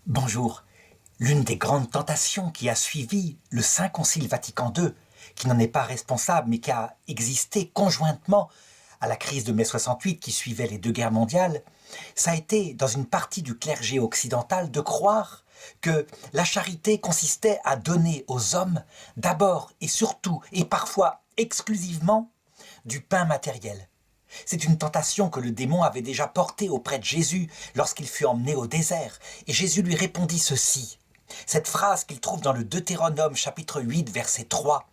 Bonjour. L'une des grandes tentations qui a suivi le Saint Concile Vatican II, qui n'en est pas responsable mais qui a existé conjointement à la crise de mai 68 qui suivait les deux guerres mondiales, ça a été, dans une partie du clergé occidental, de croire que la charité consistait à donner aux hommes d'abord et surtout et parfois exclusivement du pain matériel. C'est une tentation que le démon avait déjà portée auprès de Jésus lorsqu'il fut emmené au désert. Et Jésus lui répondit ceci. Cette phrase qu'il trouve dans le Deutéronome chapitre 8 verset 3.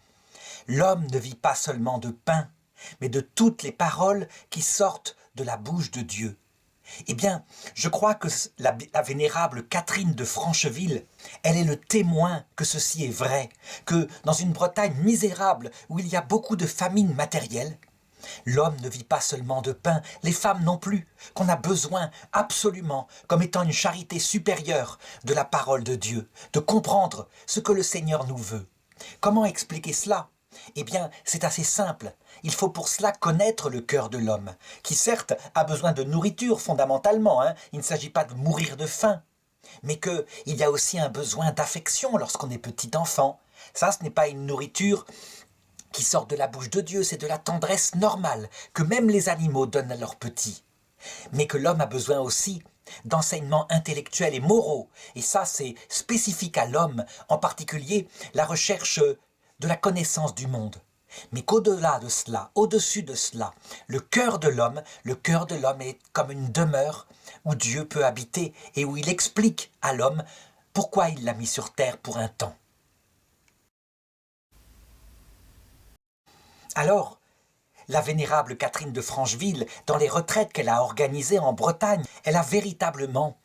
L'homme ne vit pas seulement de pain, mais de toutes les paroles qui sortent de la bouche de Dieu. Eh bien, je crois que la vénérable Catherine de Francheville, elle est le témoin que ceci est vrai, que dans une Bretagne misérable où il y a beaucoup de famine matérielle, l'homme ne vit pas seulement de pain, les femmes non plus, qu'on a besoin absolument, comme étant une charité supérieure de la parole de Dieu, de comprendre ce que le Seigneur nous veut. Comment expliquer cela ? Eh bien, c'est assez simple. Il faut pour cela connaître le cœur de l'homme, qui certes a besoin de nourriture fondamentalement, il ne s'agit pas de mourir de faim, mais qu'il y a aussi un besoin d'affection lorsqu'on est petit enfant. Ça, ce n'est pas une nourriture qui sort de la bouche de Dieu, c'est de la tendresse normale que même les animaux donnent à leurs petits. Mais que l'homme a besoin aussi d'enseignements intellectuels et moraux. Et ça, c'est spécifique à l'homme, en particulier la recherche de la connaissance du monde. Mais qu'au-delà de cela, au-dessus de cela, le cœur de l'homme est comme une demeure où Dieu peut habiter et où il explique à l'homme pourquoi il l'a mis sur terre pour un temps. Alors, la vénérable Catherine de Francheville, dans les retraites qu'elle a organisées en Bretagne, elle a véritablement,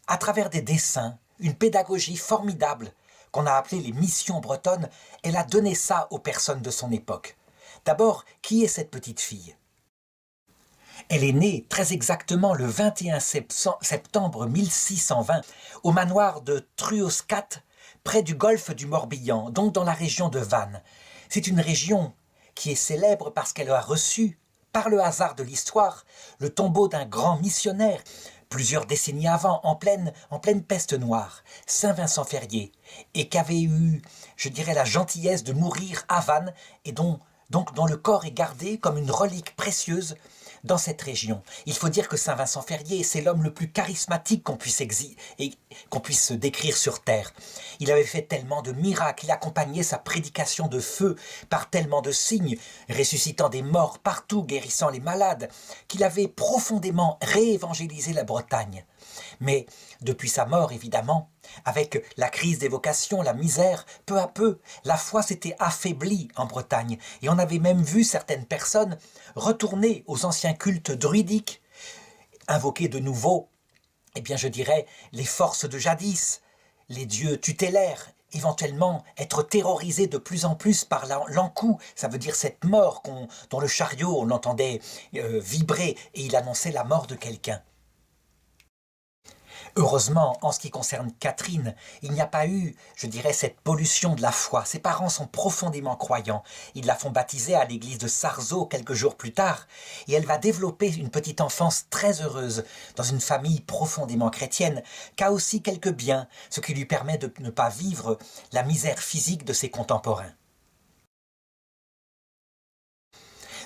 à travers des dessins, une pédagogie formidable qu'on a appelée les missions bretonnes, elle a donné ça aux personnes de son époque. D'abord, qui est cette petite fille ? Elle est née très exactement le 21 septembre 1620 au manoir de Truoscat, près du golfe du Morbihan, donc dans la région de Vannes. C'est une région qui est célèbre parce qu'elle a reçu, par le hasard de l'histoire, le tombeau d'un grand missionnaire, plusieurs décennies avant, en pleine peste noire, Saint Vincent Ferrier, et qui avait eu, je dirais, la gentillesse de mourir à Vannes, et dont le corps est gardé comme une relique précieuse dans cette région. Il faut dire que Saint Vincent Ferrier, c'est l'homme le plus charismatique qu'on puisse décrire sur Terre. Il avait fait tellement de miracles, il accompagnait sa prédication de feu par tellement de signes, ressuscitant des morts partout, guérissant les malades, qu'il avait profondément réévangélisé la Bretagne. Mais depuis sa mort, évidemment, avec la crise des vocations, la misère, peu à peu, la foi s'était affaiblie en Bretagne. Et on avait même vu certaines personnes retourner aux anciens cultes druidiques, invoquer de nouveau, eh bien je dirais, les forces de jadis, les dieux tutélaires, éventuellement être terrorisés de plus en plus par l'encou, ça veut dire cette mort dont le chariot, on l'entendait vibrer et il annonçait la mort de quelqu'un. Heureusement, en ce qui concerne Catherine, il n'y a pas eu, je dirais, cette pollution de la foi. Ses parents sont profondément croyants. Ils la font baptiser à l'église de Sarzeau quelques jours plus tard, et elle va développer une petite enfance très heureuse dans une famille profondément chrétienne, qui a aussi quelques biens, ce qui lui permet de ne pas vivre la misère physique de ses contemporains.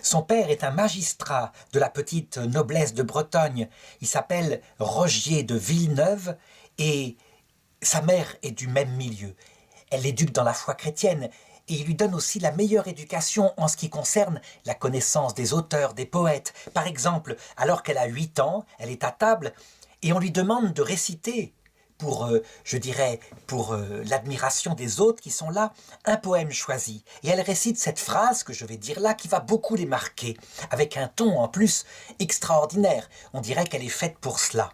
Son père est un magistrat de la petite noblesse de Bretagne. Il s'appelle Rogier de Villeneuve et sa mère est du même milieu. Elle l'éduque dans la foi chrétienne et il lui donne aussi la meilleure éducation en ce qui concerne la connaissance des auteurs, des poètes. Par exemple, alors qu'elle a 8 ans, elle est à table et on lui demande de réciter pour l'admiration des autres qui sont là, un poème choisi. Et elle récite cette phrase que je vais dire là, qui va beaucoup les marquer, avec un ton en plus extraordinaire. On dirait qu'elle est faite pour cela.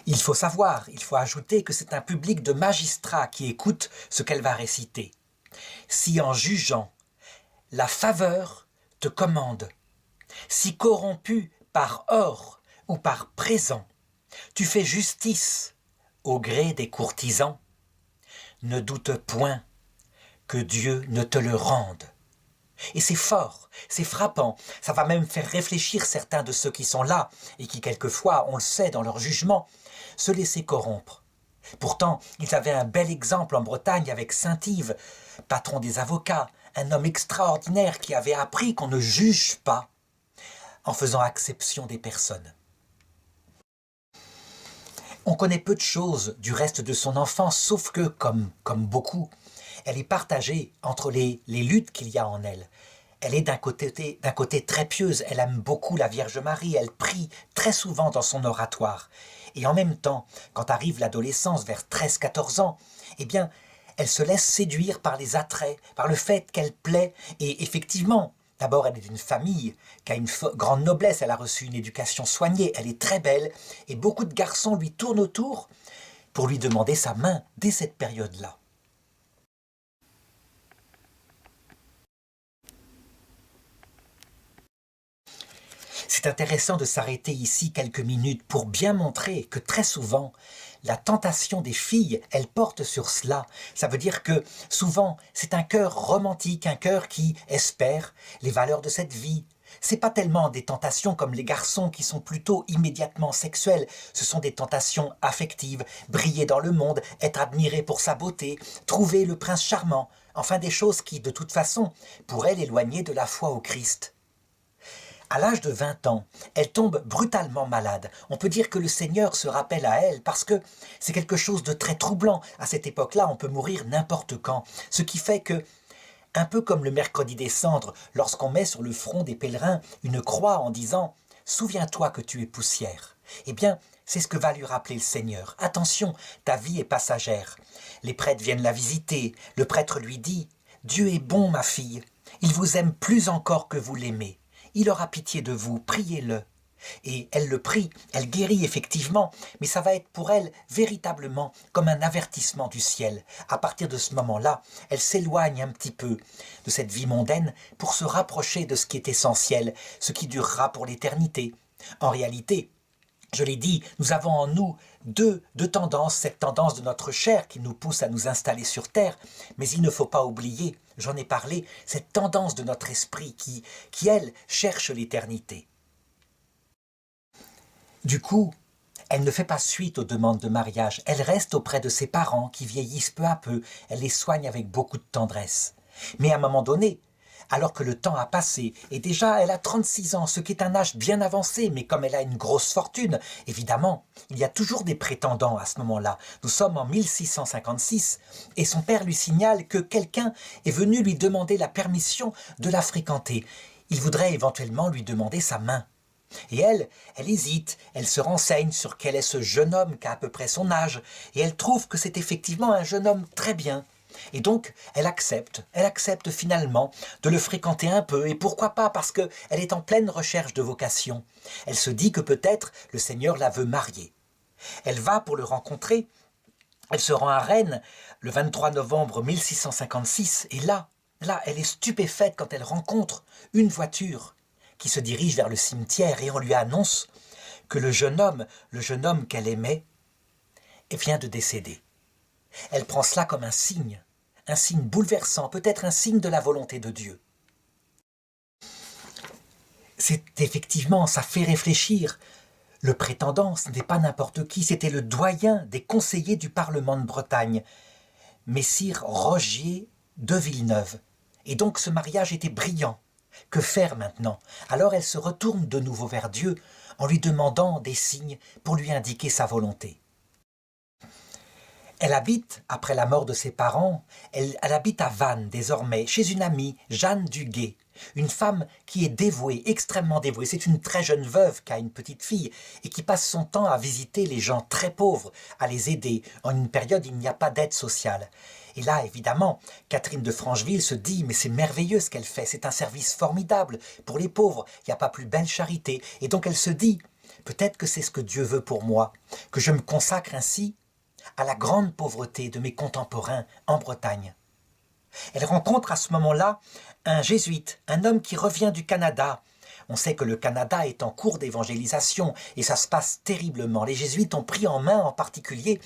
Il faut savoir, il faut ajouter que c'est un public de magistrats qui écoute ce qu'elle va réciter. Si en jugeant, la faveur te commande, si corrompu par or ou par présent, tu fais justice au gré des courtisans, ne doute point que Dieu ne te le rende. Et c'est fort, c'est frappant, ça va même faire réfléchir certains de ceux qui sont là et qui quelquefois, on le sait dans leur jugement, se laissaient corrompre. Pourtant, ils avaient un bel exemple en Bretagne avec Saint-Yves, patron des avocats, un homme extraordinaire qui avait appris qu'on ne juge pas en faisant acception des personnes. On connaît peu de choses du reste de son enfance, sauf que, comme beaucoup, elle est partagée entre les luttes qu'il y a en elle. Elle est d'un côté très pieuse, elle aime beaucoup la Vierge Marie, elle prie très souvent dans son oratoire. Et en même temps, quand arrive l'adolescence vers 13-14 ans, eh bien, elle se laisse séduire par les attraits, par le fait qu'elle plaît. Et effectivement, d'abord, elle est d'une famille qui a une grande noblesse, elle a reçu une éducation soignée, elle est très belle, et beaucoup de garçons lui tournent autour pour lui demander sa main dès cette période-là. C'est intéressant de s'arrêter ici quelques minutes pour bien montrer que très souvent, la tentation des filles, elle porte sur cela. Ça veut dire que souvent, c'est un cœur romantique, un cœur qui espère les valeurs de cette vie. C'est pas tellement des tentations comme les garçons qui sont plutôt immédiatement sexuelles. Ce sont des tentations affectives, briller dans le monde, être admiré pour sa beauté, trouver le prince charmant. Enfin des choses qui, de toute façon, pourraient l'éloigner de la foi au Christ. À l'âge de 20 ans, elle tombe brutalement malade. On peut dire que le Seigneur se rappelle à elle parce que c'est quelque chose de très troublant. À cette époque-là, on peut mourir n'importe quand. Ce qui fait que, un peu comme le mercredi des cendres, lorsqu'on met sur le front des pèlerins une croix en disant « Souviens-toi que tu es poussière », eh bien, c'est ce que va lui rappeler le Seigneur. Attention, ta vie est passagère. Les prêtres viennent la visiter. Le prêtre lui dit « Dieu est bon, ma fille. Il vous aime plus encore que vous l'aimez. Il aura pitié de vous, priez-le. » Et elle le prie, elle guérit effectivement, mais ça va être pour elle véritablement comme un avertissement du ciel. À partir de ce moment-là, elle s'éloigne un petit peu de cette vie mondaine pour se rapprocher de ce qui est essentiel, ce qui durera pour l'éternité. En réalité, je l'ai dit, nous avons en nous deux tendances, cette tendance de notre chair qui nous pousse à nous installer sur terre, mais il ne faut pas oublier, j'en ai parlé, cette tendance de notre esprit qui elle, cherche l'éternité. Du coup, elle ne fait pas suite aux demandes de mariage, elle reste auprès de ses parents qui vieillissent peu à peu, elle les soigne avec beaucoup de tendresse. Mais à un moment donné, alors que le temps a passé, et déjà elle a 36 ans, ce qui est un âge bien avancé, mais comme elle a une grosse fortune, évidemment, il y a toujours des prétendants à ce moment-là. Nous sommes en 1656, et son père lui signale que quelqu'un est venu lui demander la permission de la fréquenter. Il voudrait éventuellement lui demander sa main. Et elle hésite, elle se renseigne sur quel est ce jeune homme qui a à peu près son âge, et elle trouve que c'est effectivement un jeune homme très bien. Et donc, elle accepte finalement de le fréquenter un peu, et pourquoi pas, parce qu'elle est en pleine recherche de vocation. Elle se dit que peut-être le Seigneur la veut marier. Elle va pour le rencontrer, elle se rend à Rennes le 23 novembre 1656, et là, elle est stupéfaite quand elle rencontre une voiture qui se dirige vers le cimetière, et on lui annonce que le jeune homme qu'elle aimait, vient de décéder. Elle prend cela comme un signe bouleversant, peut-être un signe de la volonté de Dieu. C'est effectivement, ça fait réfléchir. Le prétendant, ce n'est pas n'importe qui, c'était le doyen des conseillers du Parlement de Bretagne, Messire Rogier de Villeneuve. Et donc ce mariage était brillant. Que faire maintenant? Alors elle se retourne de nouveau vers Dieu en lui demandant des signes pour lui indiquer sa volonté. Elle habite, après la mort de ses parents, elle habite à Vannes désormais, chez une amie, Jeanne Duguay, une femme qui est dévouée, extrêmement dévouée. C'est une très jeune veuve qui a une petite fille et qui passe son temps à visiter les gens très pauvres, à les aider. En une période, il n'y a pas d'aide sociale. Et là, évidemment, Catherine de Francheville se dit « mais c'est merveilleux ce qu'elle fait, c'est un service formidable pour les pauvres, il n'y a pas plus belle charité ». Et donc elle se dit « peut-être que c'est ce que Dieu veut pour moi, que je me consacre ainsi à la grande pauvreté de mes contemporains en Bretagne ». Elle rencontre à ce moment-là un jésuite, un homme qui revient du Canada, On sait que le Canada est en cours d'évangélisation et ça se passe terriblement. Les jésuites ont pris en main en particulier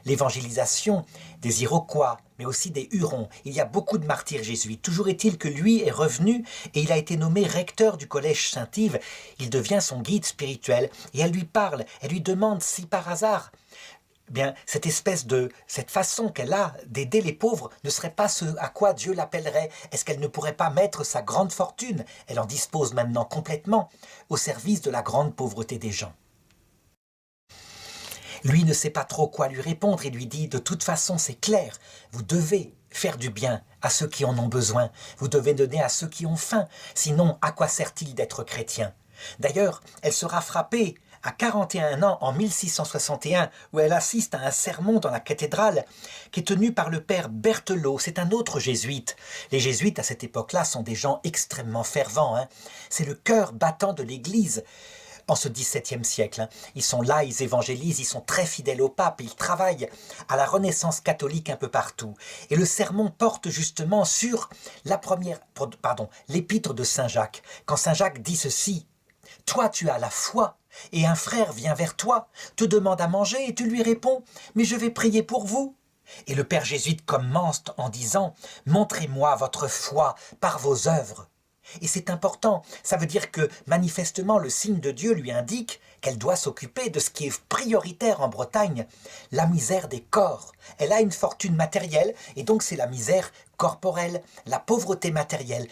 l'évangélisation des Iroquois, mais aussi des Hurons. Il y a beaucoup de martyrs jésuites. Toujours est-il que lui est revenu et il a été nommé recteur du collège Saint-Yves. Il devient son guide spirituel et elle lui parle, elle lui demande si par hasard, bien, cette façon qu'elle a d'aider les pauvres ne serait pas ce à quoi Dieu l'appellerait. Est-ce qu'elle ne pourrait pas mettre sa grande fortune, elle en dispose maintenant complètement, au service de la grande pauvreté des gens? Lui ne sait pas trop quoi lui répondre et lui dit « De toute façon, c'est clair, vous devez faire du bien à ceux qui en ont besoin, vous devez donner à ceux qui ont faim, sinon à quoi sert-il d'être chrétien ?» D'ailleurs, elle sera frappée à 41 ans, en 1661, où elle assiste à un sermon dans la cathédrale qui est tenu par le père Berthelot. C'est un autre jésuite. Les jésuites, à cette époque-là, sont des gens extrêmement fervents. C'est le cœur battant de l'Église en ce XVIIe siècle. Ils sont là, ils évangélisent, ils sont très fidèles au pape, ils travaillent à la renaissance catholique un peu partout. Et le sermon porte justement sur l'épître de Saint Jacques. Quand Saint Jacques dit ceci: « Toi, tu as la foi, et un frère vient vers toi, te demande à manger, et tu lui réponds, « Mais je vais prier pour vous. » Et le père jésuite commence en disant, « Montrez-moi votre foi par vos œuvres. » Et c'est important, ça veut dire que manifestement le signe de Dieu lui indique qu'elle doit s'occuper de ce qui est prioritaire en Bretagne, la misère des corps. Elle a une fortune matérielle et donc c'est la misère corporelle, la pauvreté matérielle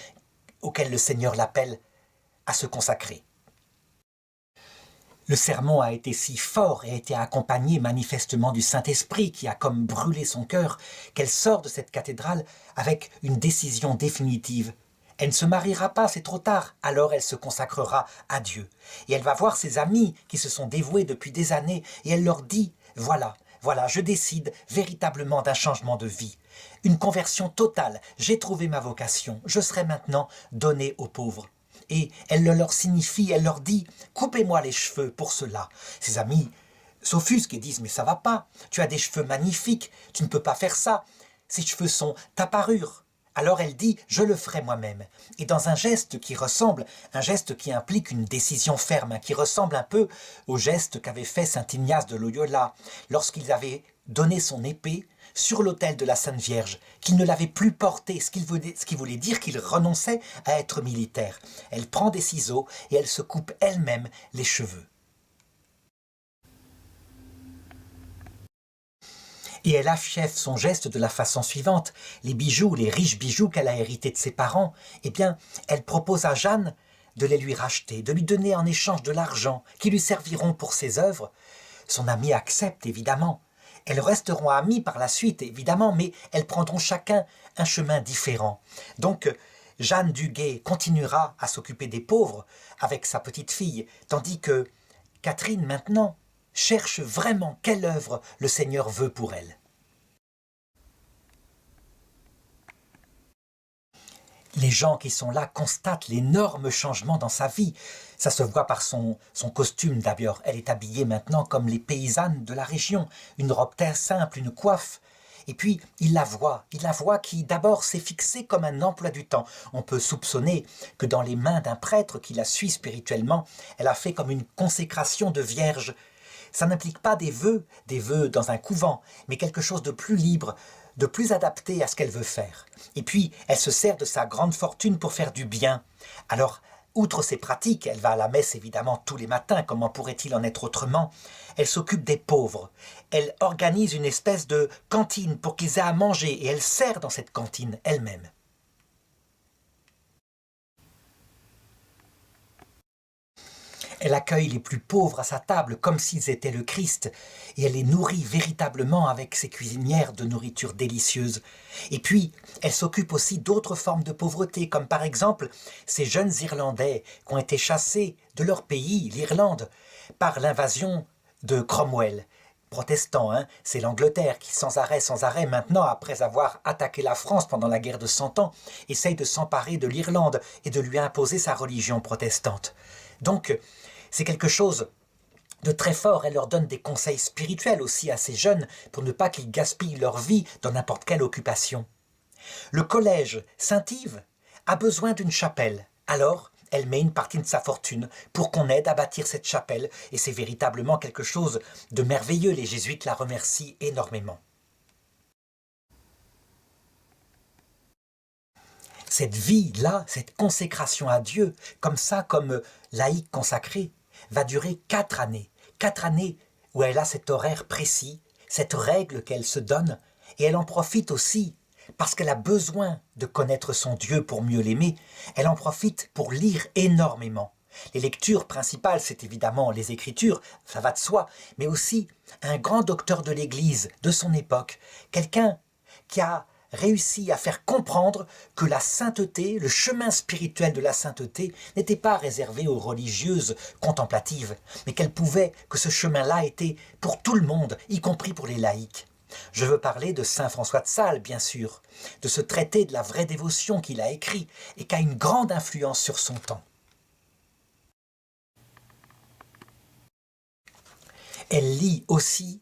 auquel le Seigneur l'appelle à se consacrer. Le sermon a été si fort et a été accompagné manifestement du Saint-Esprit qui a comme brûlé son cœur qu'elle sort de cette cathédrale avec une décision définitive. Elle ne se mariera pas, c'est trop tard, alors elle se consacrera à Dieu. Et elle va voir ses amis qui se sont dévoués depuis des années et elle leur dit « Voilà, je décide véritablement d'un changement de vie. Une conversion totale, j'ai trouvé ma vocation, je serai maintenant donnée aux pauvres. » Et elle le leur signifie, elle leur dit « Coupez-moi les cheveux pour cela. » Ses amis s'offusquent et disent « Mais ça va pas, tu as des cheveux magnifiques, tu ne peux pas faire ça. Ces cheveux sont ta parure. » Alors elle dit « Je le ferai moi-même. » Et dans un geste qui implique une décision ferme, qui ressemble un peu au geste qu'avait fait saint Ignace de Loyola lorsqu'il avait donné son épée sur l'autel de la Sainte Vierge, qu'il ne l'avait plus portée, ce qui voulait dire qu'il renonçait à être militaire. Elle prend des ciseaux et elle se coupe elle-même les cheveux. Et elle achève son geste de la façon suivante. Les bijoux, les riches bijoux qu'elle a hérités de ses parents, eh bien, elle propose à Jeanne de les lui racheter, de lui donner en échange de l'argent qui lui serviront pour ses œuvres. Son amie accepte, évidemment. Elles resteront amies par la suite, évidemment, mais elles prendront chacun un chemin différent. Donc, Jeanne Duguay continuera à s'occuper des pauvres avec sa petite fille, tandis que Catherine, maintenant, cherche vraiment quelle œuvre le Seigneur veut pour elle. Les gens qui sont là constatent l'énorme changement dans sa vie. Ça se voit par son costume d'ailleurs. Elle est habillée maintenant comme les paysannes de la région. Une robe très simple, une coiffe. Et puis, il la voit qui d'abord s'est fixée comme un emploi du temps. On peut soupçonner que dans les mains d'un prêtre qui la suit spirituellement, elle a fait comme une consécration de vierge. Ça n'implique pas des vœux dans un couvent, mais quelque chose de plus libre, de plus adapté à ce qu'elle veut faire. Et puis, elle se sert de sa grande fortune pour faire du bien. Alors, outre ces pratiques, elle va à la messe évidemment tous les matins, comment pourrait-il en être autrement? Elle s'occupe des pauvres. Elle organise une espèce de cantine pour qu'ils aient à manger et elle sert dans cette cantine elle-même. Elle accueille les plus pauvres à sa table comme s'ils étaient le Christ et elle les nourrit véritablement avec ses cuisinières de nourriture délicieuse. Et puis, elle s'occupe aussi d'autres formes de pauvreté, comme par exemple ces jeunes Irlandais qui ont été chassés de leur pays, l'Irlande, par l'invasion de Cromwell. Protestant, c'est l'Angleterre qui sans arrêt maintenant, après avoir attaqué la France pendant la guerre de 100 ans, essaye de s'emparer de l'Irlande et de lui imposer sa religion protestante. Donc, c'est quelque chose de très fort. Elle leur donne des conseils spirituels aussi à ces jeunes pour ne pas qu'ils gaspillent leur vie dans n'importe quelle occupation. Le collège Saint-Yves a besoin d'une chapelle. Alors, elle met une partie de sa fortune pour qu'on aide à bâtir cette chapelle. Et c'est véritablement quelque chose de merveilleux. Les jésuites la remercient énormément. Cette vie-là, cette consécration à Dieu, comme ça, comme laïque consacrée, va durer 4 années. 4 années où elle a cet horaire précis, cette règle qu'elle se donne, et elle en profite aussi parce qu'elle a besoin de connaître son Dieu pour mieux l'aimer. Elle en profite pour lire énormément. Les lectures principales, c'est évidemment les Écritures, ça va de soi, mais aussi un grand docteur de l'Église de son époque, quelqu'un qui a réussi à faire comprendre que la sainteté, le chemin spirituel de la sainteté, n'était pas réservé aux religieuses contemplatives, mais que ce chemin-là était pour tout le monde, y compris pour les laïcs. Je veux parler de saint François de Sales, bien sûr, de ce traité de la vraie dévotion qu'il a écrit et qui a une grande influence sur son temps. Elle lit aussi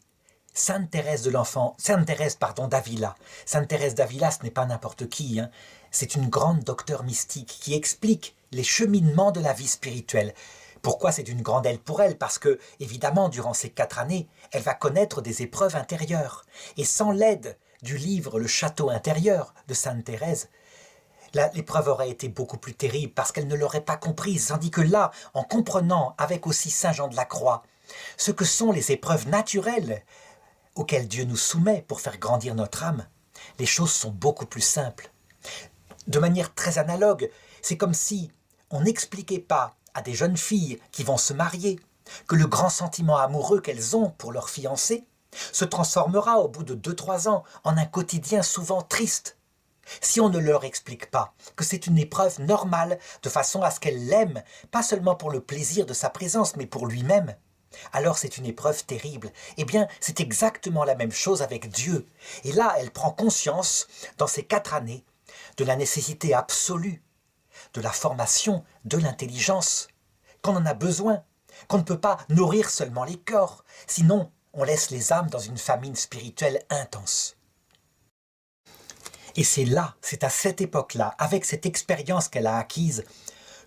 Sainte Thérèse d'Avila. Sainte Thérèse d'Avila, ce n'est pas n'importe qui, hein. C'est une grande docteure mystique qui explique les cheminements de la vie spirituelle. Pourquoi c'est une grande aide pour elle? Parce que, évidemment, durant ces 4 années, elle va connaître des épreuves intérieures. Et sans l'aide du livre Le Château intérieur de Sainte Thérèse, l'épreuve aurait été beaucoup plus terrible parce qu'elle ne l'aurait pas comprise. Tandis que là, en comprenant avec aussi Saint Jean de la Croix ce que sont les épreuves naturelles auxquelles Dieu nous soumet pour faire grandir notre âme, les choses sont beaucoup plus simples. De manière très analogue, c'est comme si on n'expliquait pas à des jeunes filles qui vont se marier que le grand sentiment amoureux qu'elles ont pour leur fiancé se transformera au bout de 2-3 ans en un quotidien souvent triste. Si on ne leur explique pas que c'est une épreuve normale, de façon à ce qu'elle l'aime, pas seulement pour le plaisir de sa présence, mais pour lui-même, alors c'est une épreuve terrible. Eh bien, c'est exactement la même chose avec Dieu. Et là, elle prend conscience, dans ces 4 années, de la nécessité absolue, de la formation, de l'intelligence, qu'on en a besoin, qu'on ne peut pas nourrir seulement les corps, sinon on laisse les âmes dans une famine spirituelle intense. Et c'est à cette époque-là, avec cette expérience qu'elle a acquise,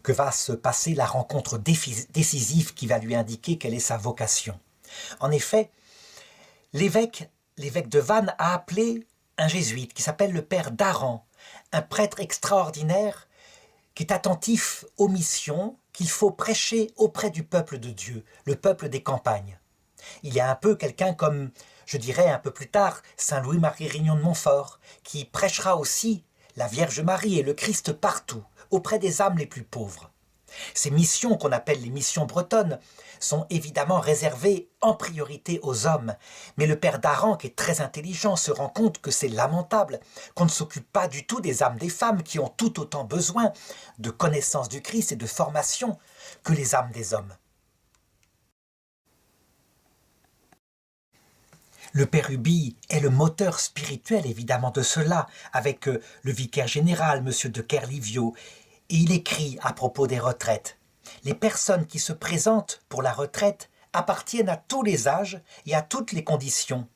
que va se passer la rencontre décisive qui va lui indiquer quelle est sa vocation. En effet, l'évêque de Vannes a appelé un jésuite qui s'appelle le père d'Aran, un prêtre extraordinaire qui est attentif aux missions qu'il faut prêcher auprès du peuple de Dieu, le peuple des campagnes. Il y a un peu quelqu'un comme, je dirais un peu plus tard, saint Louis-Marie Rignon de Montfort, qui prêchera aussi la Vierge Marie et le Christ partout, auprès des âmes les plus pauvres. Ces missions qu'on appelle les missions bretonnes sont évidemment réservées en priorité aux hommes. Mais le père d'Aran, qui est très intelligent, se rend compte que c'est lamentable, qu'on ne s'occupe pas du tout des âmes des femmes qui ont tout autant besoin de connaissance du Christ et de formation que les âmes des hommes. Le père Ubi est le moteur spirituel évidemment de cela, avec le vicaire général, M. de Kerlivio, et il écrit à propos des retraites. Les personnes qui se présentent pour la retraite appartiennent à tous les âges et à toutes les conditions.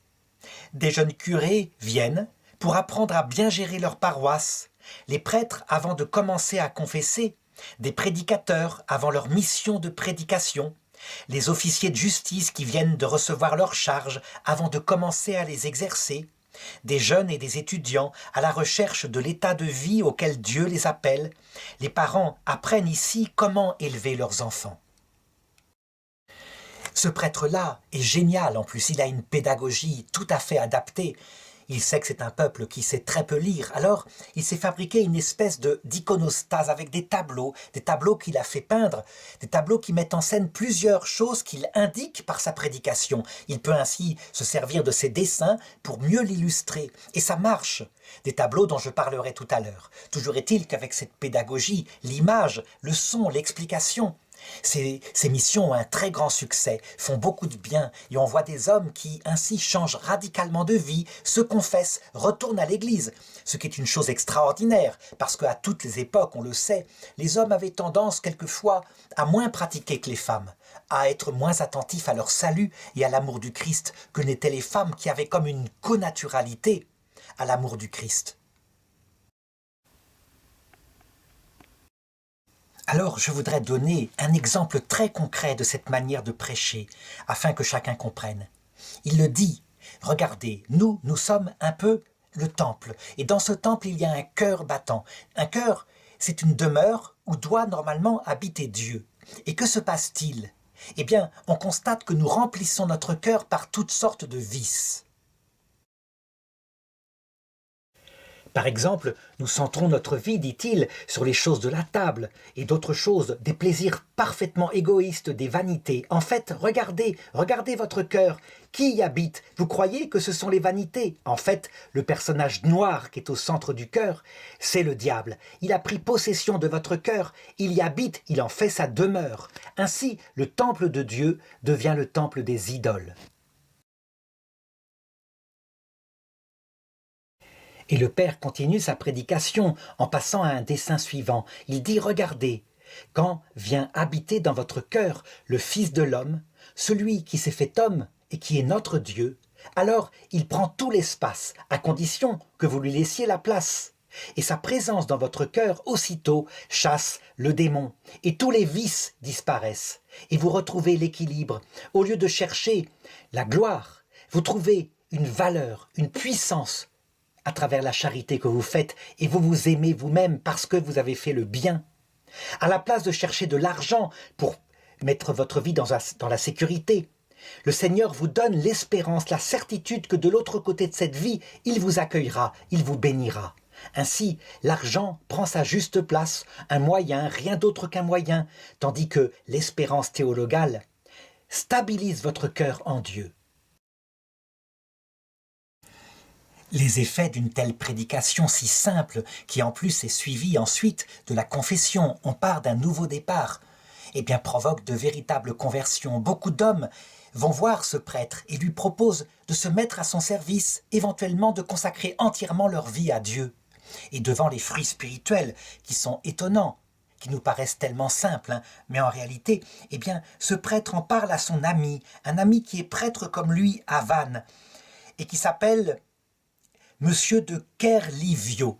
Des jeunes curés viennent pour apprendre à bien gérer leur paroisse, les prêtres avant de commencer à confesser, des prédicateurs avant leur mission de prédication, les officiers de justice qui viennent de recevoir leurs charges avant de commencer à les exercer, des jeunes et des étudiants à la recherche de l'état de vie auquel Dieu les appelle. Les parents apprennent ici comment élever leurs enfants. Ce prêtre-là est génial, en plus il a une pédagogie tout à fait adaptée. Il sait que c'est un peuple qui sait très peu lire, alors il s'est fabriqué une espèce d'iconostase avec des tableaux qu'il a fait peindre, des tableaux qui mettent en scène plusieurs choses qu'il indique par sa prédication. Il peut ainsi se servir de ses dessins pour mieux l'illustrer, et ça marche. Des tableaux dont je parlerai tout à l'heure. Toujours est-il qu'avec cette pédagogie, l'image, le son, l'explication, ces missions ont un très grand succès, font beaucoup de bien, et on voit des hommes qui ainsi changent radicalement de vie, se confessent, retournent à l'église, ce qui est une chose extraordinaire, parce qu'à toutes les époques, on le sait, les hommes avaient tendance quelquefois à moins pratiquer que les femmes, à être moins attentifs à leur salut et à l'amour du Christ que n'étaient les femmes qui avaient comme une connaturalité à l'amour du Christ. Alors je voudrais donner un exemple très concret de cette manière de prêcher, afin que chacun comprenne. Il le dit, regardez, nous sommes un peu le temple, et dans ce temple il y a un cœur battant. Un cœur, c'est une demeure où doit normalement habiter Dieu. Et que se passe-t-il? Eh bien, on constate que nous remplissons notre cœur par toutes sortes de vices. Par exemple, nous centrons notre vie, dit-il, sur les choses de la table et d'autres choses, des plaisirs parfaitement égoïstes, des vanités. En fait, regardez votre cœur. Qui y habite? Vous croyez que ce sont les vanités? En fait, le personnage noir qui est au centre du cœur, c'est le diable. Il a pris possession de votre cœur, il y habite, il en fait sa demeure. Ainsi, le temple de Dieu devient le temple des idoles. Et le Père continue sa prédication en passant à un dessin suivant. Il dit « Regardez, quand vient habiter dans votre cœur le Fils de l'homme, celui qui s'est fait homme et qui est notre Dieu, alors il prend tout l'espace, à condition que vous lui laissiez la place. Et sa présence dans votre cœur aussitôt chasse le démon, et tous les vices disparaissent. Et vous retrouvez l'équilibre. Au lieu de chercher la gloire, vous trouvez une valeur, une puissance, à travers la charité que vous faites, et vous vous aimez vous-même parce que vous avez fait le bien. À la place de chercher de l'argent pour mettre votre vie dans la sécurité, le Seigneur vous donne l'espérance, la certitude que de l'autre côté de cette vie, il vous accueillera, il vous bénira. Ainsi, l'argent prend sa juste place, un moyen, rien d'autre qu'un moyen, tandis que l'espérance théologale stabilise votre cœur en Dieu. Les effets d'une telle prédication si simple, qui en plus est suivie ensuite de la confession, on part d'un nouveau départ, eh bien provoque de véritables conversions. Beaucoup d'hommes vont voir ce prêtre et lui proposent de se mettre à son service, éventuellement de consacrer entièrement leur vie à Dieu. Et devant les fruits spirituels qui sont étonnants, qui nous paraissent tellement simples, mais en réalité, eh bien, ce prêtre en parle à son ami, un ami qui est prêtre comme lui à Vannes, et qui s'appelle Monsieur de Kerlivio.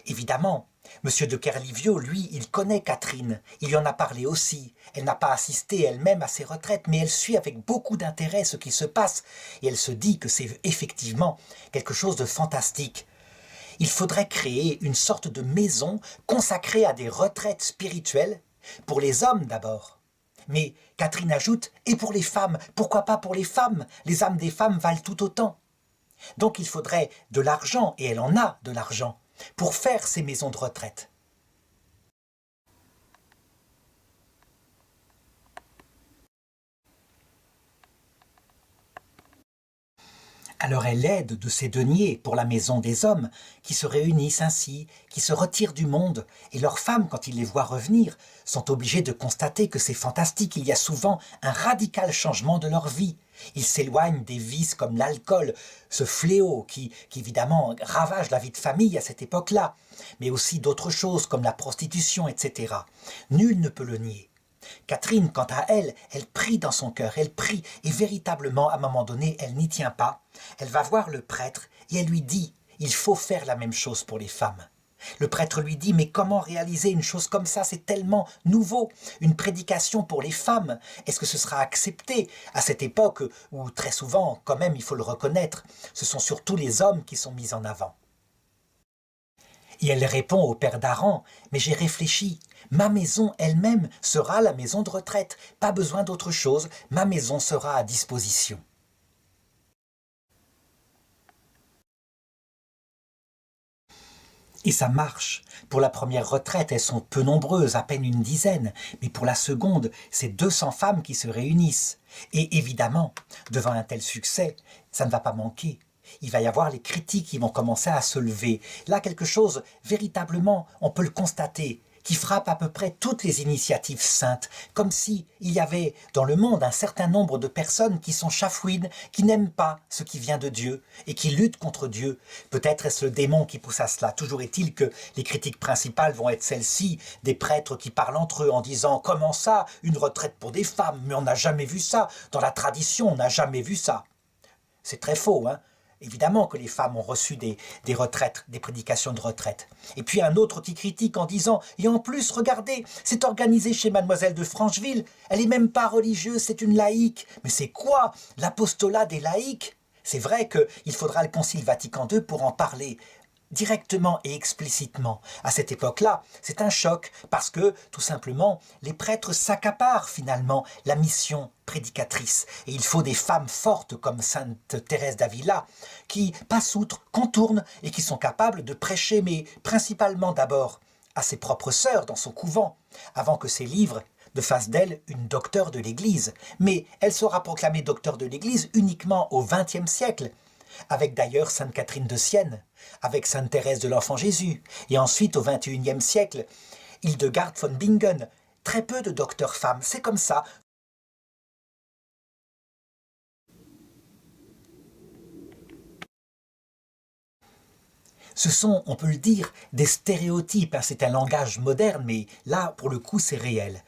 Évidemment, Monsieur de Kerlivio, lui, il connaît Catherine, il lui en a parlé aussi. Elle n'a pas assisté elle-même à ses retraites, mais elle suit avec beaucoup d'intérêt ce qui se passe, et elle se dit que c'est effectivement quelque chose de fantastique. Il faudrait créer une sorte de maison consacrée à des retraites spirituelles, pour les hommes d'abord. Mais Catherine ajoute, et pour les femmes, pourquoi pas pour les femmes? Les âmes des femmes valent tout autant. Donc il faudrait de l'argent, et elle en a de l'argent, pour faire ces maisons de retraite. Alors elle aide de ses deniers pour la maison des hommes, qui se réunissent ainsi, qui se retirent du monde, et leurs femmes, quand ils les voient revenir, sont obligées de constater que c'est fantastique, il y a souvent un radical changement de leur vie. Ils s'éloignent des vices comme l'alcool, ce fléau qui évidemment ravage la vie de famille à cette époque-là, mais aussi d'autres choses comme la prostitution, etc. Nul ne peut le nier. Catherine, quant à elle, elle prie dans son cœur, elle prie, et véritablement, à un moment donné, elle n'y tient pas. Elle va voir le prêtre, et elle lui dit, il faut faire la même chose pour les femmes. Le prêtre lui dit, mais comment réaliser une chose comme ça? C'est tellement nouveau, une prédication pour les femmes. Est-ce que ce sera accepté à cette époque où, très souvent, quand même, il faut le reconnaître, ce sont surtout les hommes qui sont mis en avant? Et elle répond au père d'Aran, mais j'ai réfléchi, ma maison elle-même sera la maison de retraite, pas besoin d'autre chose, ma maison sera à disposition. Et ça marche. Pour la première retraite, elles sont peu nombreuses, à peine une dizaine, mais pour la seconde, c'est 200 femmes qui se réunissent. Et évidemment, devant un tel succès, ça ne va pas manquer. Il va y avoir les critiques qui vont commencer à se lever. Là, quelque chose, véritablement, on peut le constater, qui frappe à peu près toutes les initiatives saintes, comme si il y avait dans le monde un certain nombre de personnes qui sont chafouines, qui n'aiment pas ce qui vient de Dieu et qui luttent contre Dieu. Peut-être est-ce le démon qui pousse à cela. Toujours est-il que les critiques principales vont être celles-ci, des prêtres qui parlent entre eux en disant « Comment ça, une retraite pour des femmes? Mais on n'a jamais vu ça. Dans la tradition, on n'a jamais vu ça. » C'est très faux, hein? Évidemment que les femmes ont reçu des retraites, des prédications de retraite. Et puis un autre qui critique en disant « Et en plus, regardez, c'est organisé chez Mademoiselle de Francheville, elle est même pas religieuse, c'est une laïque. » Mais c'est quoi l'apostolat des laïcs? C'est vrai qu'il faudra le Concile Vatican II pour en parler directement et explicitement. À cette époque-là, c'est un choc parce que, tout simplement, les prêtres s'accaparent finalement la mission prédicatrice. Et il faut des femmes fortes comme Sainte Thérèse d'Avila qui passent outre, contournent et qui sont capables de prêcher, mais principalement d'abord à ses propres sœurs dans son couvent, avant que ses livres ne fassent d'elle une docteure de l'Église. Mais elle sera proclamée docteure de l'Église uniquement au XXe siècle, avec d'ailleurs Sainte Catherine de Sienne, avec Sainte Thérèse de l'Enfant Jésus, et ensuite au XXIe siècle, Hildegard von Bingen. Très peu de docteurs femmes, c'est comme ça. Ce sont, on peut le dire, des stéréotypes, c'est un langage moderne, mais là, pour le coup, c'est réel.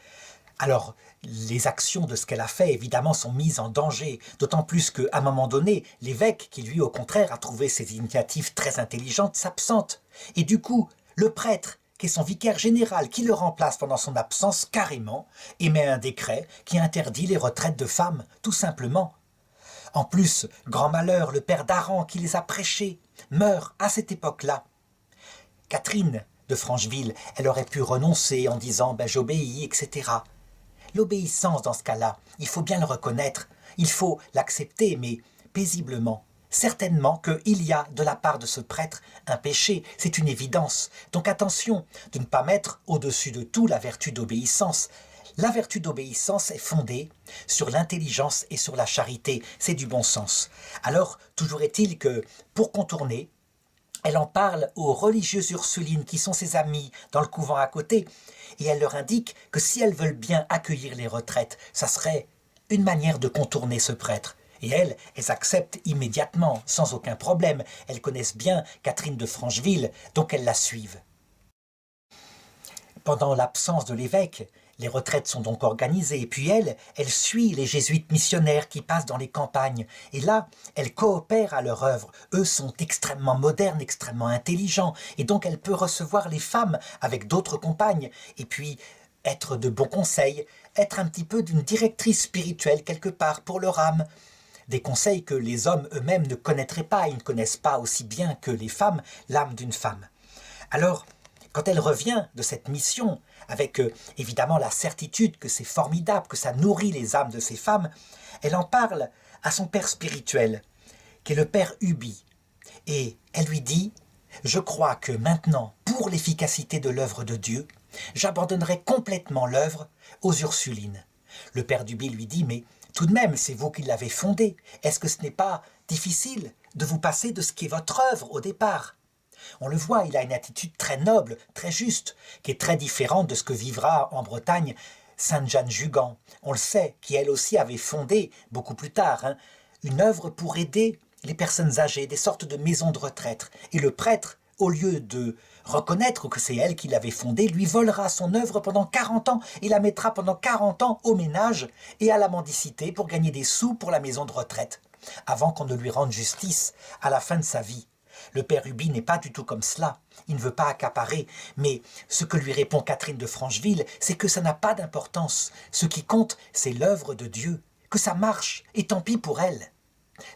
Alors, les actions de ce qu'elle a fait, évidemment, sont mises en danger, d'autant plus qu'à un moment donné, l'évêque, qui lui, au contraire, a trouvé ces initiatives très intelligentes, s'absente. Et du coup, le prêtre, qui est son vicaire général, qui le remplace pendant son absence carrément, émet un décret qui interdit les retraites de femmes, tout simplement. En plus, grand malheur, le père d'Aran, qui les a prêchés, meurt à cette époque-là. Catherine de Francheville, elle aurait pu renoncer en disant « j'obéis », etc. L'obéissance dans ce cas-là, il faut bien le reconnaître, il faut l'accepter, mais paisiblement. Certainement qu'il y a de la part de ce prêtre un péché, c'est une évidence. Donc attention de ne pas mettre au-dessus de tout la vertu d'obéissance. La vertu d'obéissance est fondée sur l'intelligence et sur la charité, c'est du bon sens. Alors, toujours est-il que, pour contourner, elle en parle aux religieuses ursulines qui sont ses amies dans le couvent à côté, et elle leur indique que si elles veulent bien accueillir les retraites, ça serait une manière de contourner ce prêtre. Et elles acceptent immédiatement, sans aucun problème. Elles connaissent bien Catherine de Francheville, donc elles la suivent. Pendant l'absence de l'évêque, les retraites sont donc organisées, et puis elle suit les jésuites missionnaires qui passent dans les campagnes. Et là, elle coopère à leur œuvre. Eux sont extrêmement modernes, extrêmement intelligents, et donc elle peut recevoir les femmes avec d'autres compagnes, et puis être de bons conseils, être un petit peu d'une directrice spirituelle quelque part pour leur âme. Des conseils que les hommes eux-mêmes ne connaîtraient pas, ils ne connaissent pas aussi bien que les femmes l'âme d'une femme. Alors, quand elle revient de cette mission, avec évidemment la certitude que c'est formidable, que ça nourrit les âmes de ces femmes, elle en parle à son père spirituel, qui est le père Huby. Et elle lui dit « Je crois que maintenant, pour l'efficacité de l'œuvre de Dieu, j'abandonnerai complètement l'œuvre aux Ursulines. » Le père d'Huby lui dit « Mais tout de même, c'est vous qui l'avez fondée. Est-ce que ce n'est pas difficile de vous passer de ce qui est votre œuvre au départ ?» On le voit, il a une attitude très noble, très juste, qui est très différente de ce que vivra en Bretagne Sainte Jeanne Jugan. On le sait, qui elle aussi avait fondé, beaucoup plus tard, une œuvre pour aider les personnes âgées, des sortes de maisons de retraite. Et le prêtre, au lieu de reconnaître que c'est elle qui l'avait fondée, lui volera son œuvre pendant 40 ans et la mettra pendant 40 ans au ménage et à la mendicité pour gagner des sous pour la maison de retraite, avant qu'on ne lui rende justice à la fin de sa vie. Le père Huby n'est pas du tout comme cela, il ne veut pas accaparer, mais ce que lui répond Catherine de Francheville, c'est que ça n'a pas d'importance. Ce qui compte, c'est l'œuvre de Dieu, que ça marche, et tant pis pour elle.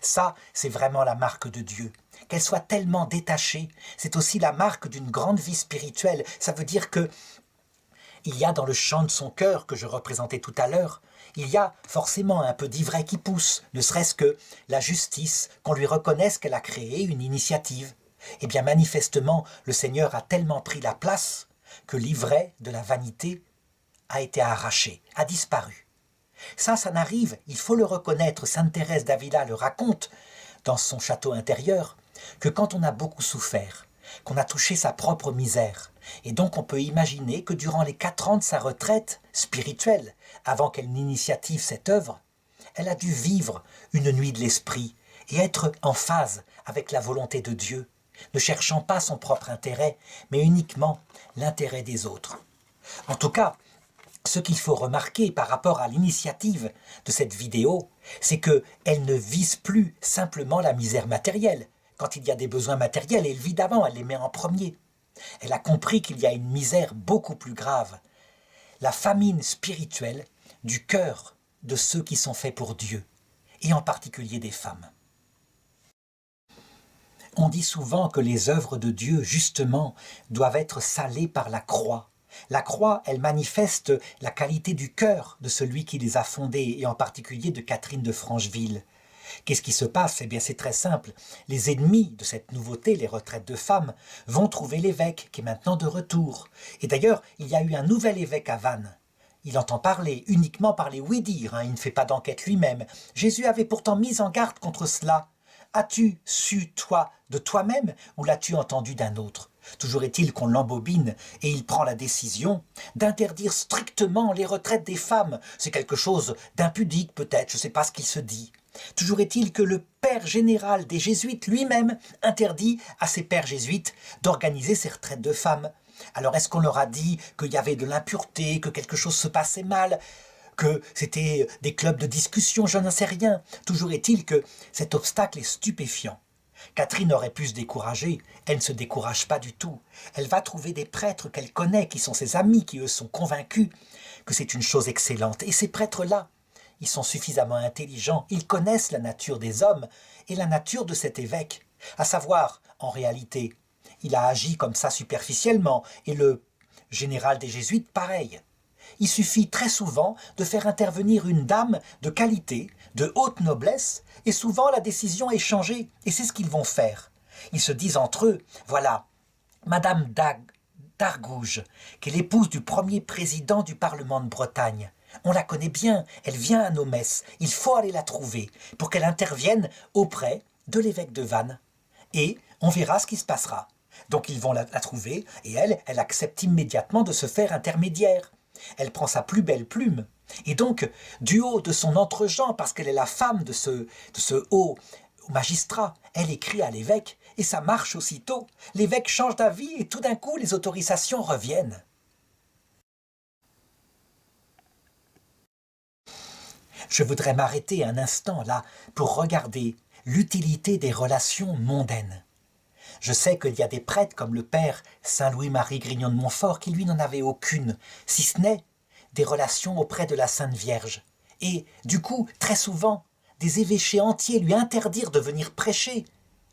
Ça, c'est vraiment la marque de Dieu. Qu'elle soit tellement détachée, c'est aussi la marque d'une grande vie spirituelle. Ça veut dire que il y a dans le chant de son cœur que je représentais tout à l'heure, il y a forcément un peu d'ivraie qui pousse, ne serait-ce que la justice, qu'on lui reconnaisse qu'elle a créé une initiative. Eh bien manifestement, le Seigneur a tellement pris la place que l'ivraie de la vanité a été arrachée, a disparu. Ça n'arrive, il faut le reconnaître, Sainte Thérèse d'Avila le raconte dans son château intérieur, que quand on a beaucoup souffert, qu'on a touché sa propre misère, et donc on peut imaginer que durant les 4 ans de sa retraite spirituelle, avant qu'elle n'initiative cette œuvre, elle a dû vivre une nuit de l'esprit et être en phase avec la volonté de Dieu, ne cherchant pas son propre intérêt, mais uniquement l'intérêt des autres. En tout cas, ce qu'il faut remarquer par rapport à l'initiative de cette vidéo, c'est qu'elle ne vise plus simplement la misère matérielle. quand il y a des besoins matériels, et évidemment, elle les met en premier. Elle a compris qu'il y a une misère beaucoup plus grave, la famine spirituelle du cœur de ceux qui sont faits pour Dieu, et en particulier des femmes. On dit souvent que les œuvres de Dieu, justement, doivent être salées par la croix. La croix, elle manifeste la qualité du cœur de celui qui les a fondées, et en particulier de Catherine de Francheville. Qu'est-ce qui se passe? Eh bien, c'est très simple. Les ennemis de cette nouveauté, les retraites de femmes, vont trouver l'évêque, qui est maintenant de retour. Et d'ailleurs, il y a eu un nouvel évêque à Vannes. Il entend parler, uniquement par les oui-dire, il ne fait pas d'enquête lui-même. Jésus avait pourtant mis en garde contre cela. As-tu su, toi, de toi-même, ou l'as-tu entendu d'un autre? Toujours est-il qu'on l'embobine, et il prend la décision d'interdire strictement les retraites des femmes. C'est quelque chose d'impudique peut-être, je ne sais pas ce qu'il se dit. Toujours est-il que le père général des jésuites lui-même interdit à ces pères jésuites d'organiser ces retraites de femmes. Alors est-ce qu'on leur a dit qu'il y avait de l'impureté, que quelque chose se passait mal, que c'était des clubs de discussion, je n'en sais rien. Toujours est-il que cet obstacle est stupéfiant. Catherine aurait pu se décourager, elle ne se décourage pas du tout. Elle va trouver des prêtres qu'elle connaît, qui sont ses amis, qui eux sont convaincus que c'est une chose excellente. Et ces prêtres-là, ils sont suffisamment intelligents, ils connaissent la nature des hommes et la nature de cet évêque. À savoir, en réalité, il a agi comme ça superficiellement, et le général des jésuites, pareil. Il suffit très souvent de faire intervenir une dame de qualité, de haute noblesse, et souvent la décision est changée, et c'est ce qu'ils vont faire. Ils se disent entre eux, voilà, Madame d'Argouges, qui est l'épouse du premier président du Parlement de Bretagne. On la connaît bien, elle vient à nos messes, il faut aller la trouver, pour qu'elle intervienne auprès de l'évêque de Vannes. Et on verra ce qui se passera. Donc ils vont la trouver, et elle accepte immédiatement de se faire intermédiaire. Elle prend sa plus belle plume, et donc, du haut de son entre-gens, parce qu'elle est la femme de ce haut magistrat, elle écrit à l'évêque, et ça marche aussitôt. L'évêque change d'avis, et tout d'un coup, les autorisations reviennent. Je voudrais m'arrêter un instant là, pour regarder l'utilité des relations mondaines. Je sais qu'il y a des prêtres comme le père Saint-Louis-Marie Grignon de Montfort qui lui n'en avait aucune, si ce n'est des relations auprès de la Sainte Vierge. Et du coup, très souvent, des évêchés entiers lui interdirent de venir prêcher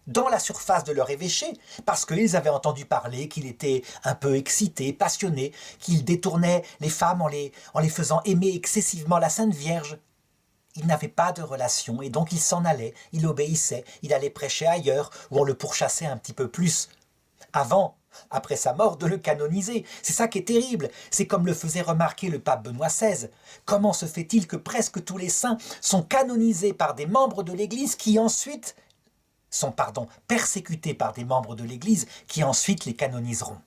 dans la surface de leur évêché, parce qu'ils avaient entendu parler qu'il était un peu excité, passionné, qu'il détournait les femmes en les faisant aimer excessivement la Sainte Vierge. Il n'avait pas de relation, et donc il s'en allait, il obéissait, il allait prêcher ailleurs, où on le pourchassait un petit peu plus. Avant, après sa mort, de le canoniser. C'est ça qui est terrible. C'est comme le faisait remarquer le pape Benoît XVI. Comment se fait-il que presque tous les saints sont canonisés par des membres de l'Église qui ensuite sont, persécutés par des membres de l'Église qui ensuite les canoniseront?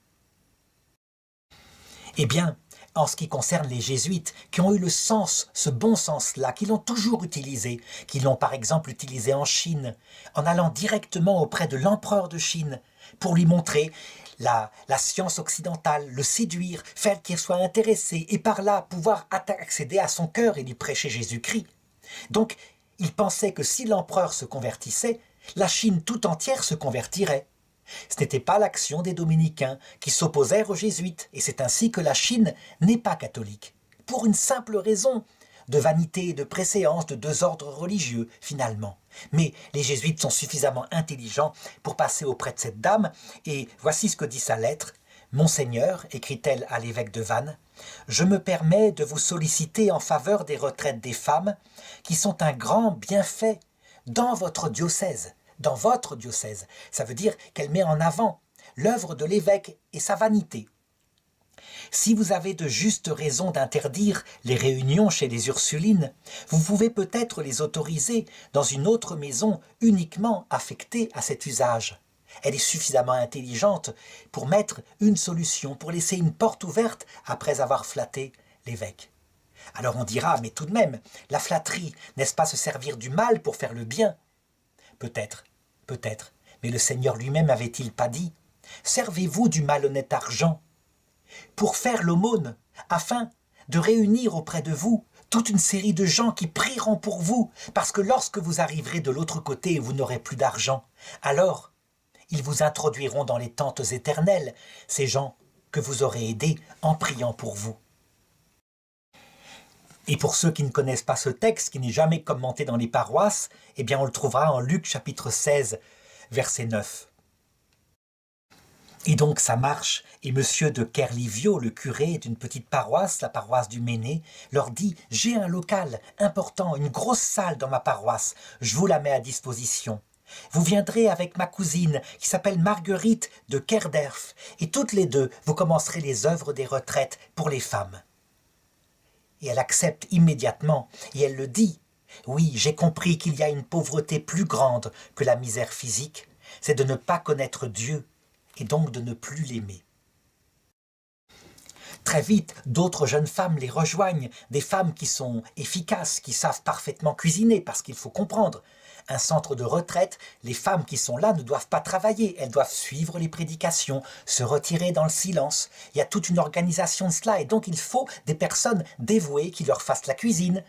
Eh bien, en ce qui concerne les jésuites, qui ont eu le sens, ce bon sens-là, qui l'ont toujours utilisé, qui l'ont par exemple utilisé en Chine, en allant directement auprès de l'empereur de Chine, pour lui montrer la science occidentale, le séduire, faire qu'il soit intéressé, et par là pouvoir accéder à son cœur et lui prêcher Jésus-Christ. Donc, il pensait que si l'empereur se convertissait, la Chine tout entière se convertirait. Ce n'était pas l'action des dominicains qui s'opposèrent aux jésuites, et c'est ainsi que la Chine n'est pas catholique. Pour une simple raison, de vanité et de préséance de deux ordres religieux, finalement. Mais les jésuites sont suffisamment intelligents pour passer auprès de cette dame, et voici ce que dit sa lettre. « Monseigneur, écrit-elle à l'évêque de Vannes, je me permets de vous solliciter en faveur des retraites des femmes, qui sont un grand bienfait dans votre diocèse. » Dans votre diocèse, ça veut dire qu'elle met en avant l'œuvre de l'évêque et sa vanité. Si vous avez de justes raisons d'interdire les réunions chez les Ursulines, vous pouvez peut-être les autoriser dans une autre maison uniquement affectée à cet usage. Elle est suffisamment intelligente pour mettre une solution, pour laisser une porte ouverte après avoir flatté l'évêque. Alors on dira, mais tout de même, la flatterie, n'est-ce pas se servir du mal pour faire le bien? Peut-être, mais le Seigneur lui-même avait-il pas dit « Servez-vous du malhonnête argent pour faire l'aumône, afin de réunir auprès de vous toute une série de gens qui prieront pour vous, parce que lorsque vous arriverez de l'autre côté et vous n'aurez plus d'argent, alors Ils vous introduiront dans les tentes éternelles, ces gens que vous aurez aidés en priant pour vous. Et pour ceux qui ne connaissent pas ce texte, qui n'est jamais commenté dans les paroisses, eh bien on le trouvera en Luc chapitre 16, verset 9. Et donc ça marche, et monsieur de Kerlivio, le curé d'une petite paroisse, la paroisse du Méné, leur dit « J'ai un local important, une grosse salle dans ma paroisse, je vous la mets à disposition. Vous viendrez avec ma cousine qui s'appelle Marguerite de Kerderf, et toutes les deux, vous commencerez les œuvres des retraites pour les femmes. » Et elle accepte immédiatement, et elle le dit « Oui, j'ai compris qu'il y a une pauvreté plus grande que la misère physique, c'est de ne pas connaître Dieu, et donc de ne plus l'aimer. » Très vite, d'autres jeunes femmes les rejoignent, des femmes qui sont efficaces, qui savent parfaitement cuisiner, parce qu'il faut comprendre, un centre de retraite, les femmes qui sont là ne doivent pas travailler, elles doivent suivre les prédications, se retirer dans le silence. Il y a toute une organisation de cela, et donc il faut des personnes dévouées qui leur fassent la cuisine,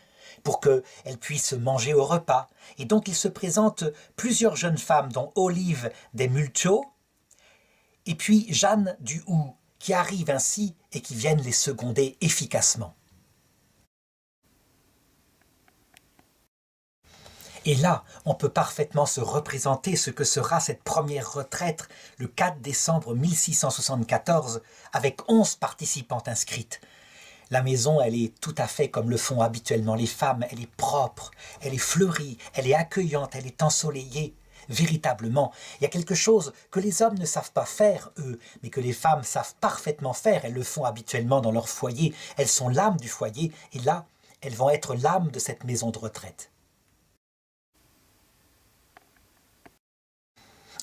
pour qu'elles puissent manger au repas. Et donc il se présente plusieurs jeunes femmes, dont Olive des Mulcho, et puis Jeanne du Hou, qui arrivent ainsi et qui viennent les seconder efficacement. Et là, on peut parfaitement se représenter ce que sera cette première retraite le 4 décembre 1674, avec 11 participantes inscrites. La maison, elle est tout à fait comme le font habituellement les femmes, elle est propre, elle est fleurie, elle est accueillante, elle est ensoleillée. Véritablement, il y a quelque chose que les hommes ne savent pas faire, eux, mais que les femmes savent parfaitement faire. Elles le font habituellement dans leur foyer. Elles sont l'âme du foyer, et là, elles vont être l'âme de cette maison de retraite.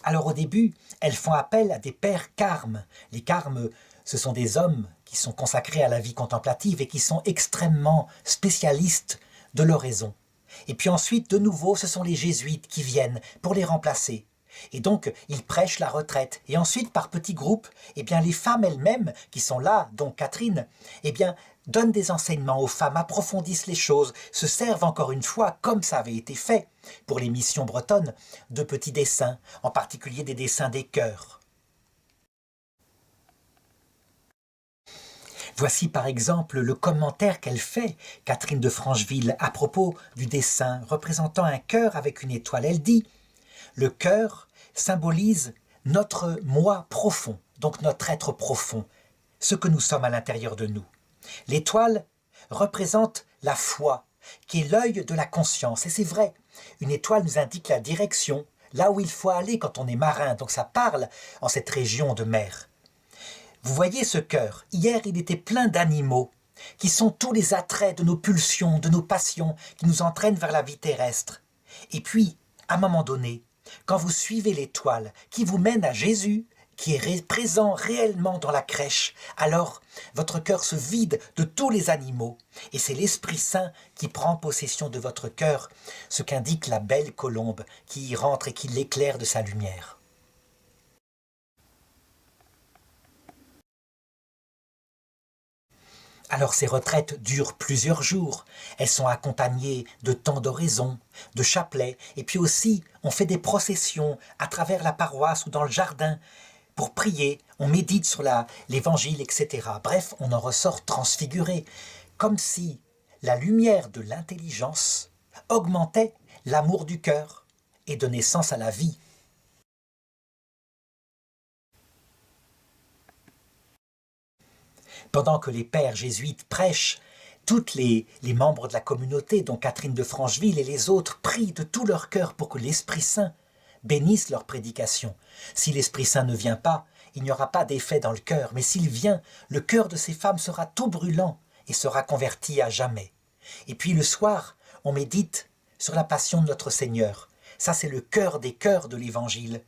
Alors au début, elles font appel à des pères carmes. Les carmes, ce sont des hommes qui sont consacrés à la vie contemplative et qui sont extrêmement spécialistes de l'oraison. Et puis ensuite, de nouveau, ce sont les jésuites qui viennent pour les remplacer. Et donc, ils prêchent la retraite. Et ensuite, par petits groupes, eh bien, les femmes elles-mêmes qui sont là, dont Catherine, eh bien, donnent des enseignements aux femmes, approfondissent les choses, se servent encore une fois, comme ça avait été fait pour les missions bretonnes, de petits dessins, en particulier des dessins des chœurs. Voici par exemple le commentaire qu'elle fait, Catherine de Francheville, à propos du dessin représentant un cœur avec une étoile. Elle dit « Le cœur symbolise notre moi profond, donc notre être profond, ce que nous sommes à l'intérieur de nous. L'étoile représente la foi, qui est l'œil de la conscience. Et c'est vrai, une étoile nous indique la direction, là où il faut aller quand on est marin, donc ça parle en cette région de mer. Vous voyez ce cœur, hier il était plein d'animaux, qui sont tous les attraits de nos pulsions, de nos passions, qui nous entraînent vers la vie terrestre. Et puis, à un moment donné, quand vous suivez l'étoile qui vous mène à Jésus, qui est présent réellement dans la crèche, alors votre cœur se vide de tous les animaux, et c'est l'Esprit Saint qui prend possession de votre cœur, ce qu'indique la belle colombe qui y rentre et qui l'éclaire de sa lumière. Alors ces retraites durent plusieurs jours, elles sont accompagnées de temps d'oraison, de chapelets, et puis aussi on fait des processions à travers la paroisse ou dans le jardin pour prier, on médite sur l'évangile, etc. Bref, on en ressort transfiguré, comme si la lumière de l'intelligence augmentait l'amour du cœur et donnait sens à la vie. Pendant que les pères jésuites prêchent, tous les membres de la communauté, dont Catherine de Francheville et les autres, prient de tout leur cœur pour que l'Esprit Saint bénisse leur prédication. Si l'Esprit Saint ne vient pas, il n'y aura pas d'effet dans le cœur, mais s'il vient, le cœur de ces femmes sera tout brûlant et sera converti à jamais. Et puis le soir, on médite sur la passion de notre Seigneur. Ça, c'est le cœur des cœurs de l'Évangile.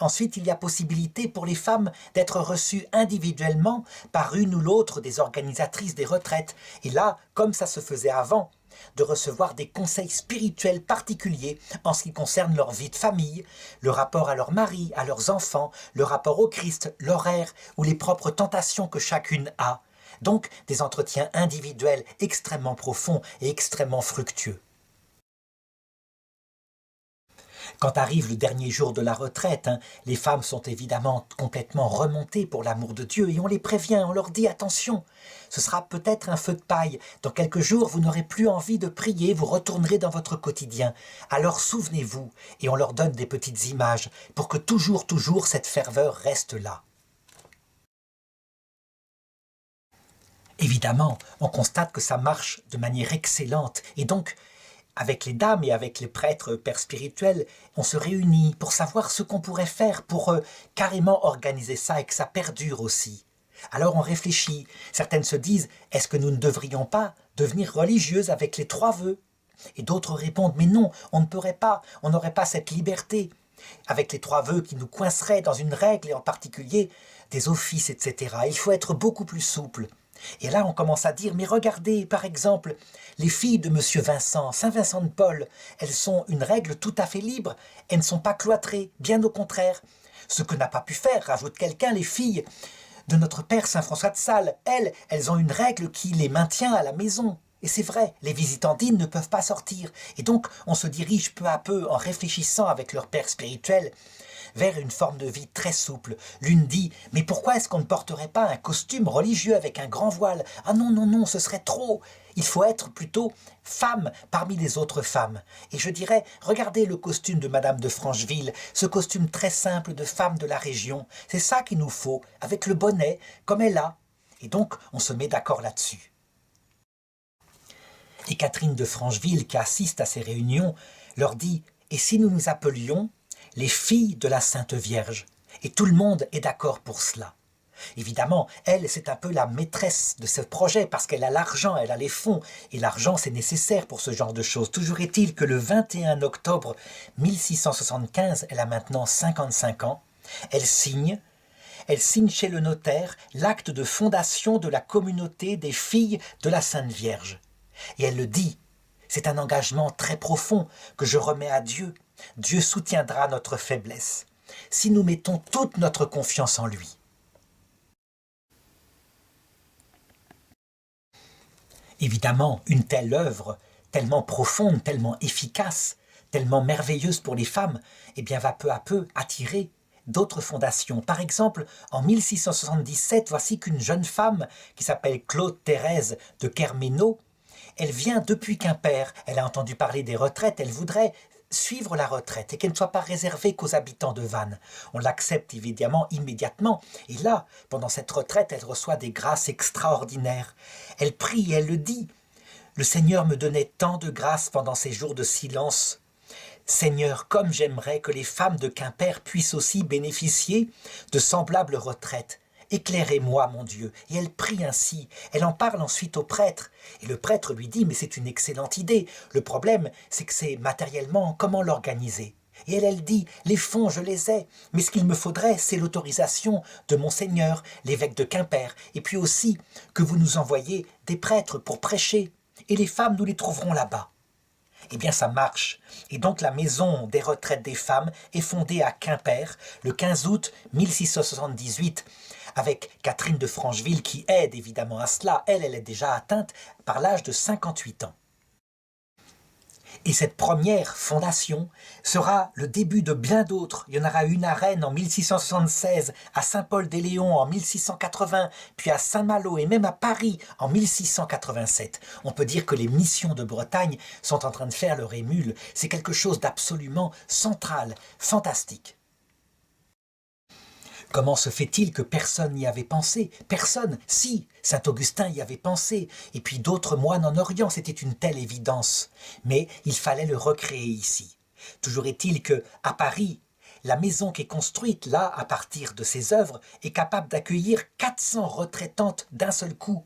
Ensuite, il y a possibilité pour les femmes d'être reçues individuellement par une ou l'autre des organisatrices des retraites. Et là, comme ça se faisait avant, de recevoir des conseils spirituels particuliers en ce qui concerne leur vie de famille, le rapport à leur mari, à leurs enfants, le rapport au Christ, l'horaire ou les propres tentations que chacune a. Donc, des entretiens individuels extrêmement profonds et extrêmement fructueux. Quand arrive le dernier jour de la retraite, les femmes sont évidemment complètement remontées pour l'amour de Dieu et on les prévient, on leur dit attention, ce sera peut-être un feu de paille. Dans quelques jours, vous n'aurez plus envie de prier, vous retournerez dans votre quotidien. Alors souvenez-vous, et on leur donne des petites images pour que toujours cette ferveur reste là. Évidemment, on constate que ça marche de manière excellente et donc avec les dames et avec les prêtres pères spirituels, on se réunit pour savoir ce qu'on pourrait faire pour carrément organiser ça et que ça perdure aussi. Alors on réfléchit. Certaines se disent, est-ce que nous ne devrions pas devenir religieuses avec les 3 vœux? Et d'autres répondent, mais non, on ne pourrait pas, on n'aurait pas cette liberté. Avec les 3 vœux qui nous coinceraient dans une règle et en particulier des offices, etc. Il faut être beaucoup plus souple. Et là, on commence à dire, mais regardez, par exemple, les filles de Monsieur Vincent, Saint Vincent de Paul, elles sont une règle tout à fait libre, elles ne sont pas cloîtrées, bien au contraire. Ce que n'a pas pu faire, rajoute quelqu'un, les filles de notre père Saint François de Sales, elles ont une règle qui les maintient à la maison. Et c'est vrai, les visitandines ne peuvent pas sortir. Et donc, on se dirige peu à peu, en réfléchissant avec leur père spirituel, vers une forme de vie très souple. L'une dit, mais pourquoi est-ce qu'on ne porterait pas un costume religieux avec un grand voile? Ah non, non, non, ce serait trop. Il faut être plutôt femme parmi les autres femmes. Et je dirais, regardez le costume de Madame de Francheville, ce costume très simple de femme de la région. C'est ça qu'il nous faut, avec le bonnet, comme elle a. Et donc, on se met d'accord là-dessus. Et Catherine de Francheville, qui assiste à ces réunions, leur dit « Et si nous nous appelions les filles de la Sainte Vierge ?» Et tout le monde est d'accord pour cela. Évidemment, elle, c'est un peu la maîtresse de ce projet parce qu'elle a l'argent, elle a les fonds. Et l'argent, c'est nécessaire pour ce genre de choses. Toujours est-il que le 21 octobre 1675, elle a maintenant 55 ans, elle signe chez le notaire l'acte de fondation de la communauté des filles de la Sainte Vierge. Et elle le dit, c'est un engagement très profond que je remets à Dieu. Dieu soutiendra notre faiblesse si nous mettons toute notre confiance en lui. Évidemment, une telle œuvre, tellement profonde, tellement efficace, tellement merveilleuse pour les femmes, eh bien, va peu à peu attirer d'autres fondations. Par exemple, en 1677, voici qu'une jeune femme qui s'appelle Claude Thérèse de Kerménau, elle vient depuis Quimper, elle a entendu parler des retraites, elle voudrait suivre la retraite et qu'elle ne soit pas réservée qu'aux habitants de Vannes. On l'accepte évidemment immédiatement. Et là, pendant cette retraite, elle reçoit des grâces extraordinaires. Elle prie et elle le dit. Le Seigneur me donnait tant de grâces pendant ces jours de silence. Seigneur, comme j'aimerais que les femmes de Quimper puissent aussi bénéficier de semblables retraites. Éclairez-moi, mon Dieu. Et elle prie ainsi. Elle en parle ensuite au prêtre. Et le prêtre lui dit, mais c'est une excellente idée. Le problème, c'est que c'est matériellement comment l'organiser. Et elle dit, les fonds, je les ai. Mais ce qu'il me faudrait, c'est l'autorisation de Monseigneur, l'évêque de Quimper. Et puis aussi que vous nous envoyez des prêtres pour prêcher. Et les femmes, nous les trouverons là-bas. Eh bien, ça marche. Et donc, la maison des retraites des femmes est fondée à Quimper le 15 août 1678 avec Catherine de Francheville qui aide évidemment à cela. Elle est déjà atteinte par l'âge de 58 ans. Et cette première fondation sera le début de bien d'autres. Il y en aura une à Rennes en 1676, à Saint-Paul-des-Léons en 1680, puis à Saint-Malo et même à Paris en 1687. On peut dire que les missions de Bretagne sont en train de faire leur émule. C'est quelque chose d'absolument central, fantastique. Comment se fait-il que personne n'y avait pensé? Personne, si, Saint-Augustin y avait pensé, et puis d'autres moines en Orient, c'était une telle évidence. Mais il fallait le recréer ici. Toujours est-il que, à Paris, la maison qui est construite là, à partir de ces œuvres, est capable d'accueillir 400 retraitantes d'un seul coup.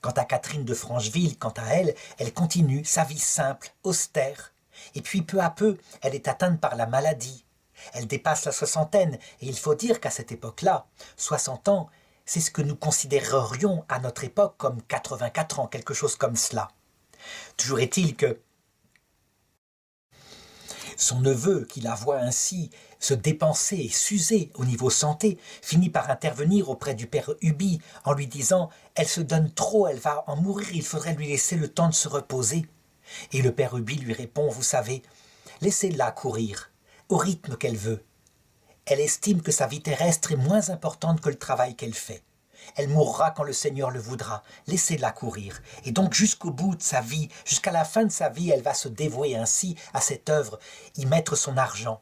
Quant à Catherine de Francheville, quant à elle, elle continue sa vie simple, austère, et puis peu à peu, elle est atteinte par la maladie. Elle dépasse la soixantaine, et il faut dire qu'à cette époque-là, 60 ans, c'est ce que nous considérerions à notre époque comme 84 ans, quelque chose comme cela. Toujours est-il que son neveu, qui la voit ainsi se dépenser et s'user au niveau santé, finit par intervenir auprès du père Huby en lui disant « Elle se donne trop, elle va en mourir, il faudrait lui laisser le temps de se reposer. » Et le père Huby lui répond « Vous savez, laissez-la courir. au rythme qu'elle veut. Elle estime que sa vie terrestre est moins importante que le travail qu'elle fait. Elle mourra quand le Seigneur le voudra. Laissez-la courir. Et donc jusqu'au bout de sa vie, jusqu'à la fin de sa vie, elle va se dévouer ainsi à cette œuvre, y mettre son argent.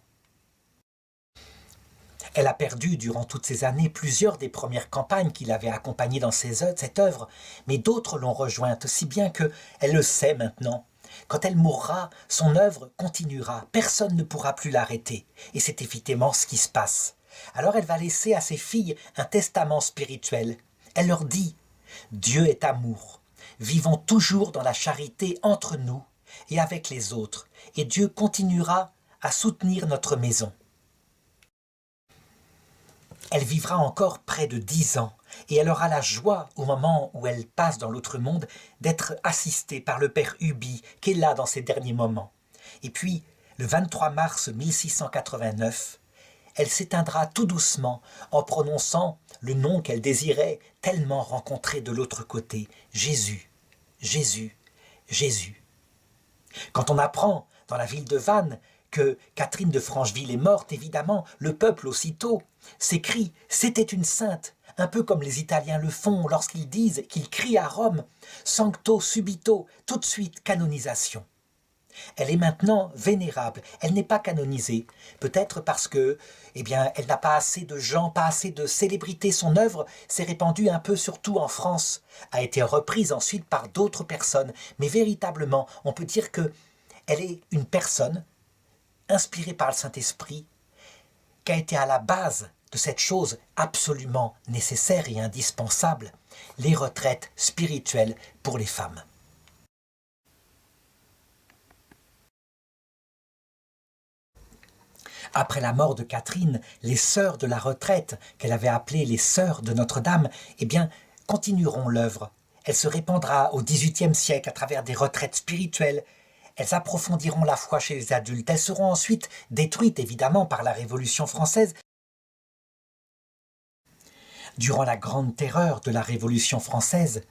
Elle a perdu durant toutes ces années plusieurs des premières campagnes qui l'avaient accompagnée dans cette œuvre, mais d'autres l'ont rejointe, si bien qu'elle le sait maintenant. Quand elle mourra, son œuvre continuera, personne ne pourra plus l'arrêter. Et c'est évidemment ce qui se passe. Alors elle va laisser à ses filles un testament spirituel. Elle leur dit « Dieu est amour. Vivons toujours dans la charité entre nous et avec les autres, et Dieu continuera à soutenir notre maison. » Elle vivra encore près de 10 ans et elle aura la joie, au moment où elle passe dans l'autre monde, d'être assistée par le père Huby, qui est là dans ses derniers moments. Et puis, le 23 mars 1689, elle s'éteindra tout doucement en prononçant le nom qu'elle désirait tellement rencontrer de l'autre côté, Jésus, Jésus, Jésus. Quand on apprend dans la ville de Vannes que Catherine de Francheville est morte, évidemment, le peuple aussitôt s'écrie « C'était une sainte », un peu comme les Italiens le font lorsqu'ils disent, qu'ils crient à Rome « Sancto subito », tout de suite canonisation. Elle est maintenant vénérable, elle n'est pas canonisée, peut-être parce que, elle n'a pas assez de gens, pas assez de célébrités. Son œuvre s'est répandue un peu surtout en France, a été reprise ensuite par d'autres personnes, mais véritablement, on peut dire que elle est une personne inspirée par le Saint-Esprit, qui a été à la base de cette chose absolument nécessaire et indispensable, les retraites spirituelles pour les femmes. Après la mort de Catherine, les sœurs de la retraite, qu'elle avait appelées les sœurs de Notre-Dame, continueront l'œuvre. Elle se répandra au XVIIIe siècle à travers des retraites spirituelles. Elles approfondiront la foi chez les adultes. Elles seront ensuite détruites, évidemment, par la Révolution française. Durant la grande terreur de la Révolution française,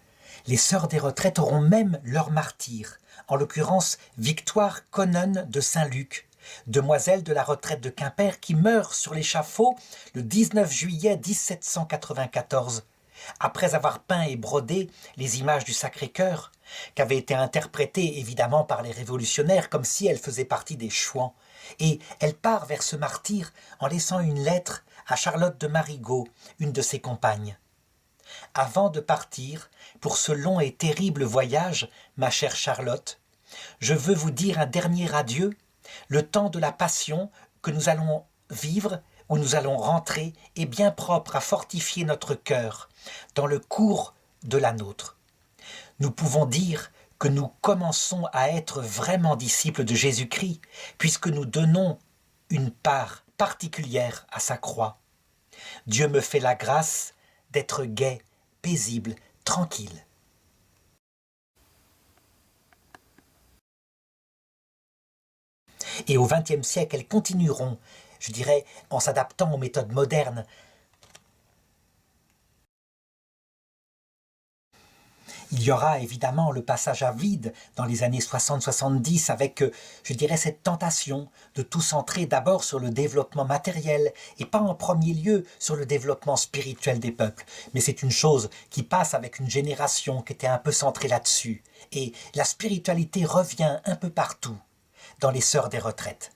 les sœurs des retraites auront même leur martyr, en l'occurrence Victoire Conon de Saint-Luc, demoiselle de la retraite de Quimper qui meurt sur l'échafaud le 19 juillet 1794, après avoir peint et brodé les images du Sacré-Cœur, qui avaient été interprétées évidemment par les révolutionnaires comme si elle faisait partie des chouans. Et elle part vers ce martyr en laissant une lettre à Charlotte de Marigot, une de ses compagnes. « Avant de partir, pour ce long et terrible voyage, ma chère Charlotte, je veux vous dire un dernier adieu. Le temps de la passion que nous allons vivre, où nous allons rentrer, est bien propre à fortifier notre cœur dans le cours de la nôtre. Nous pouvons dire que nous commençons à être vraiment disciples de Jésus-Christ, puisque nous donnons une part particulière à sa croix. Dieu me fait la grâce d'être gai, paisible, tranquille. » Et au XXe siècle, elles continueront, je dirais, en s'adaptant aux méthodes modernes. Il y aura évidemment le passage à vide dans les années 60-70 avec, je dirais, cette tentation de tout centrer d'abord sur le développement matériel et pas en premier lieu sur le développement spirituel des peuples. Mais c'est une chose qui passe avec une génération qui était un peu centrée là-dessus. Et la spiritualité revient un peu partout dans les sœurs des retraites.